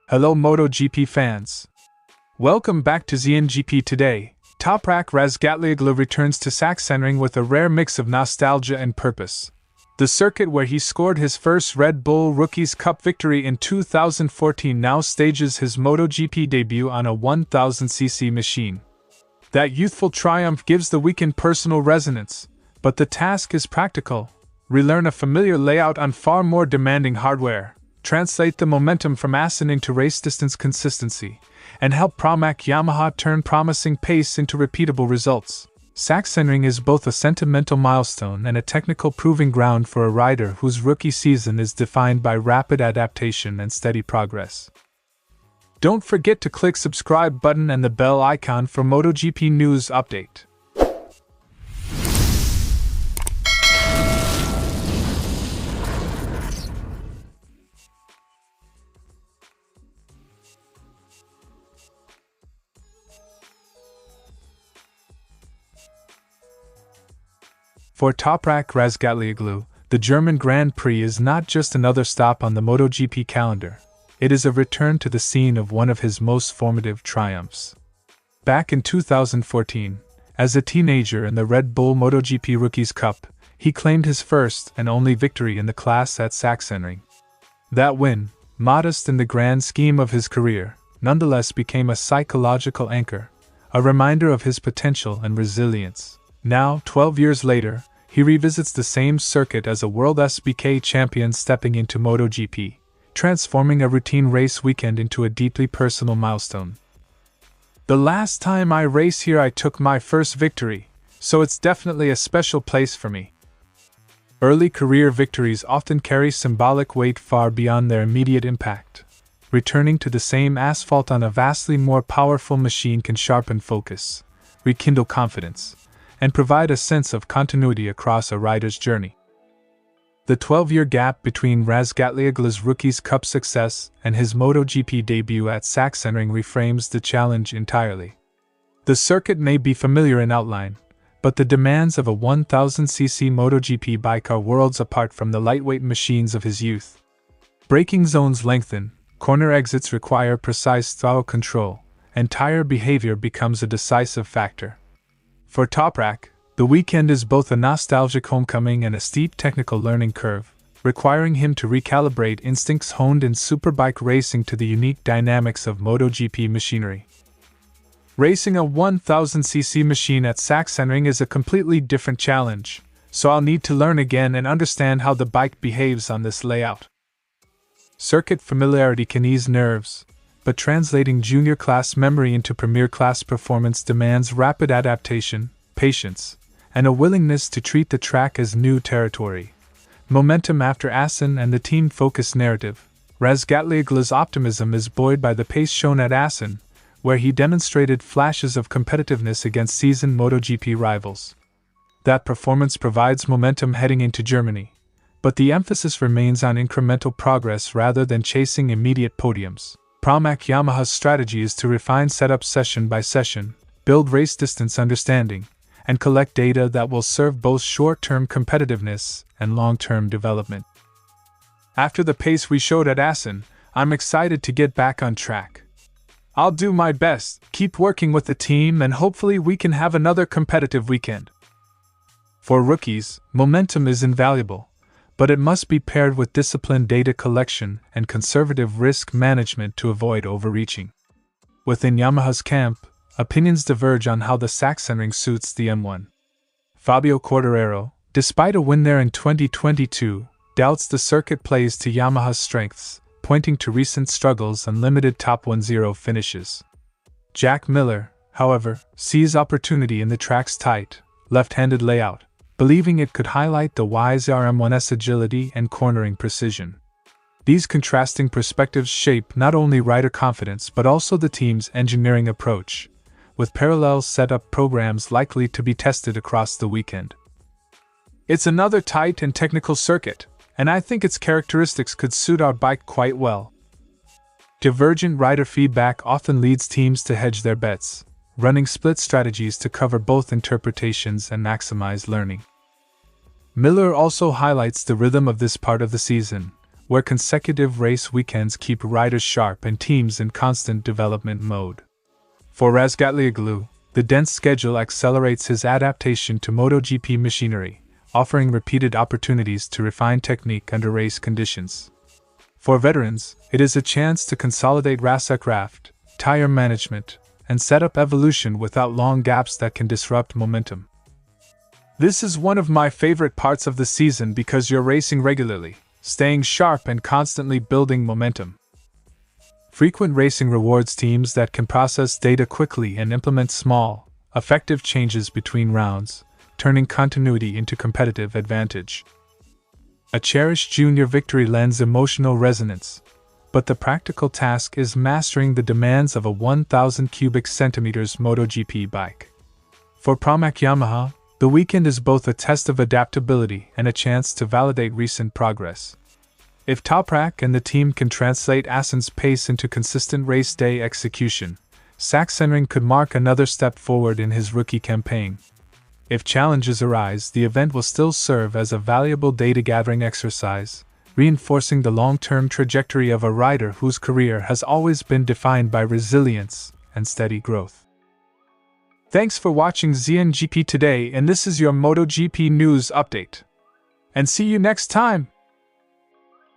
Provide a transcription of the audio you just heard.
Hello MotoGP fans. Welcome back to ZNGP Today. Toprak Razgatlioglu returns to Sachsenring with a rare mix of nostalgia and purpose. The circuit where he scored his first Red Bull Rookies Cup victory in 2014 now stages his MotoGP debut on a 1000cc machine. That youthful triumph gives the weekend personal resonance, but the task is practical. Relearn a familiar layout on far more demanding hardware, translate the momentum from Assen into race distance consistency, and help Pramac Yamaha turn promising pace into repeatable results. Sachsenring is both a sentimental milestone and a technical proving ground for a rider whose rookie season is defined by rapid adaptation and steady progress. Don't forget to click subscribe button and the bell icon for MotoGP news update. For Toprak Razgatlioglu, the German Grand Prix is not just another stop on the MotoGP calendar. It is a return to the scene of one of his most formative triumphs. Back in 2014, as a teenager in the Red Bull MotoGP Rookies Cup, he claimed his first and only victory in the class at Sachsenring. That win, modest in the grand scheme of his career, nonetheless became a psychological anchor, a reminder of his potential and resilience. Now, 12 years later, he revisits the same circuit as a World SBK champion stepping into MotoGP, transforming a routine race weekend into a deeply personal milestone. The last time I raced here I took my first victory, so it's definitely a special place for me. Early career victories often carry symbolic weight far beyond their immediate impact. Returning to the same asphalt on a vastly more powerful machine can sharpen focus, rekindle confidence, and provide a sense of continuity across a rider's journey. The 12-year gap between Razgatlioglu's Rookies Cup success and his MotoGP debut at Sachsenring reframes the challenge entirely. The circuit may be familiar in outline, but the demands of a 1000cc MotoGP bike are worlds apart from the lightweight machines of his youth. Braking zones lengthen, corner exits require precise throttle control, and tire behavior becomes a decisive factor. For Toprak, the weekend is both a nostalgic homecoming and a steep technical learning curve, requiring him to recalibrate instincts honed in superbike racing to the unique dynamics of MotoGP machinery. Racing a 1000cc machine at Sachsenring is a completely different challenge, so I'll need to learn again and understand how the bike behaves on this layout. Circuit familiarity can ease nerves, but translating junior class memory into premier class performance demands rapid adaptation, patience, and a willingness to treat the track as new territory. Momentum after Assen and the team-focused narrative, Razgatlioglu's optimism is buoyed by the pace shown at Assen, where he demonstrated flashes of competitiveness against seasoned MotoGP rivals. That performance provides momentum heading into Germany, but the emphasis remains on incremental progress rather than chasing immediate podiums. Pramac Yamaha's strategy is to refine setup session by session, build race distance understanding, and collect data that will serve both short-term competitiveness and long-term development. After the pace we showed at Assen, I'm excited to get back on track. I'll do my best, keep working with the team, and hopefully we can have another competitive weekend. For rookies, momentum is invaluable, but it must be paired with disciplined data collection and conservative risk management to avoid overreaching. Within Yamaha's camp, opinions diverge on how the Sachsenring suits the M1. Fabio Quartararo, despite a win there in 2022, doubts the circuit plays to Yamaha's strengths, pointing to recent struggles and limited top 10 finishes. Jack Miller, however, sees opportunity in the track's tight, left-handed layout, believing it could highlight the YZR-M1's agility and cornering precision. These contrasting perspectives shape not only rider confidence but also the team's engineering approach, with parallel setup programs likely to be tested across the weekend. It's another tight and technical circuit, and I think its characteristics could suit our bike quite well. Divergent rider feedback often leads teams to hedge their bets, running split strategies to cover both interpretations and maximize learning. Miller also highlights the rhythm of this part of the season, where consecutive race weekends keep riders sharp and teams in constant development mode. For Razgatlioglu, the dense schedule accelerates his adaptation to MotoGP machinery, offering repeated opportunities to refine technique under race conditions. For veterans, it is a chance to consolidate racecraft, tire management, and set up evolution without long gaps that can disrupt momentum. This is one of my favorite parts of the season because you're racing regularly, staying sharp and constantly building momentum. Frequent racing rewards teams that can process data quickly and implement small, effective changes between rounds, turning continuity into competitive advantage. A cherished junior victory lends emotional resonance, but the practical task is mastering the demands of a 1,000 cubic centimeters MotoGP bike. For Pramac Yamaha, the weekend is both a test of adaptability and a chance to validate recent progress. If Toprak and the team can translate Assen's pace into consistent race day execution, Sachsenring could mark another step forward in his rookie campaign. If challenges arise, the event will still serve as a valuable data-gathering exercise, reinforcing the long-term trajectory of a rider whose career has always been defined by resilience and steady growth. Thanks for watching ZNGP Today, and this is your MotoGP news update. And see you next time!